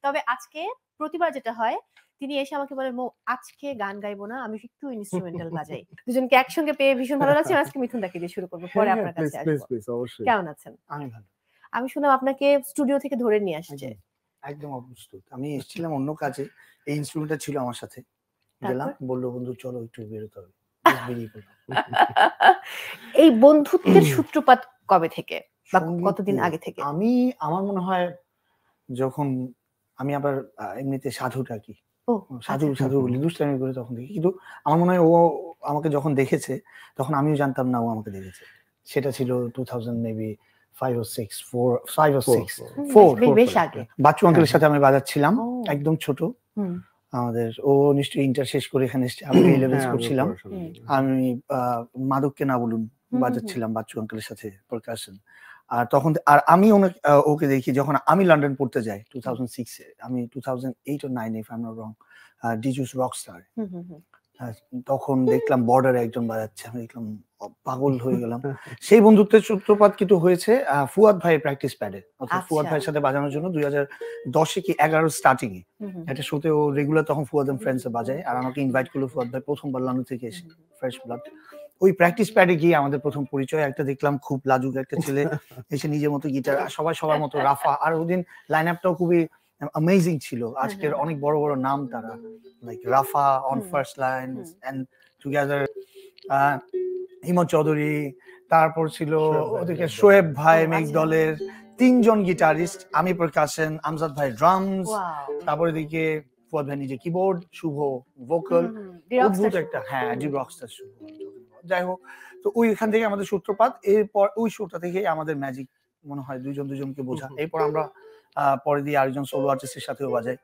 তবে আজকে প্রতিবার যেটা হয় তিনি এসে আমাকে বলেন, "মৌ আজকে গান গাইবো না, আমি একটু ইন্সট্রুমেন্টাল বাজাই।" দুজনকে একসঙ্গে পেয়ে ভীষণ ভালো লাগছে। আজকে মিথুন দাকে দিয়ে শুরু করব। পরে আপনার কাছে আসবো। প্লিজ অবশ্যই। কেমন আছেন? আমি ভালো। আমি শুনলাম আপনাকে স্টুডিও থেকে ধরে নিয়ে আসছে। একদম অপ্রস্তুত। আমি এসেছিলাম অন্য কাজে। এই ইন্সট্রুমেন্টটা ছিল আমার সাথে। গেলাম, বলল, "বন্ধু চলো একটু বেরোতে হবে।" বেরিয়ে পড়লাম। এই বন্ধুত্বের সূত্রপাত কবে থেকে? বা কতদিন সঙ্গীতে আগে থেকে? আমার মনে হয় যখন আমি আবার এমনিতে সাধু ডাকি। ও সাধু আচ্ছা। সাধু বলি, দুষ্টামি করে তখন দেখি। কিন্তু আমার মনে হয় ও আমাকে যখন দেখেছে তখন আমিও জানতাম না ও আমাকে দেখেছে। সেটা ছিল 2000 মেবি 5 or 6 5 or 6 বেশ আগে। বাচ্চু আঙ্কেলের সাথে আমি বাজাচ্ছিলাম। ও। একদম ছোট। হুম। আমাদের ও নিশ্চয়ই ইন্টার শেষ করে এখানে এসেছে। আমি এ লেভেলস করছিলাম। আমি মাদককে না বলুন বাজাচ্ছিলাম বাচ্চু আঙ্কেলের সাথে পারকাশন। আর তখন আমি ওকে দেখি যখন আমি লন্ডন পড়তে যাই 2006 এ। আমি 2008 or 9 if I'm not wrong. Disease Rockstar. তখন দেখলাম বর্ডারে একজন বাজাচ্ছে। আমি দেখলাম পাগল হয়ে গেলাম। সেই বন্ধুত্বের সূত্রপাত কিন্তু হয়েছে ফুয়াদ ভাইয়ের প্র্যাকটিস প্যাডে। অর্থাৎ ফুয়াদ ভাইয়ের সাথে বাজানোর জন্য 2010 কি 11 স্টার্টিং এ একটা শোতে ও রেগুলার তখন ফুয়াদ এন্ড ফ্রেন্ডস এ বাজায়। আর আমাকে ইনভাইট করলো ফুয়াদ ভাই প্রথমবার লন্ডন থেকে এসে ফ্রেশ ব্লাড। ওই প্র্যাকটিস প্যাডে গিয়ে আমাদের প্রথম পরিচয়। একটা দেখলাম খুব লাজুক একটা ছেলে এসে নিজের মতো গিটার, সবাই সবার মতো রাফা। আর ওদিন লাইন আপটাও খুবই অ্যামেজিং ছিল। আজকের অনেক বড় বড় নাম তারা, like Rafa on first line and together, Himanta Chowdhury, তারপর ছিল ওদিকে শোয়েব ভাই মেঘদলের, 3 জন গিটারিস্ট, আমি পারকাশন, আমজাদ ভাই ড্রামস, তারপর এদিকে ফুয়াদ ভাই নিজে কিবোর্ড, শুভ ভোকাল, অদ্ভুত একটা ডিপ রকস্টার শুভ। যাই হোক, তো ওইখান থেকে আমাদের সূত্রপাত। এরপর ওই শোটা থেকে আমাদের ম্যাজিক মনে হয় দুজনকে বোঝা। এরপর আমরা পরে দিয়ে আরেকজন সোলো আর্টিস্টের সাথেও বাজাই।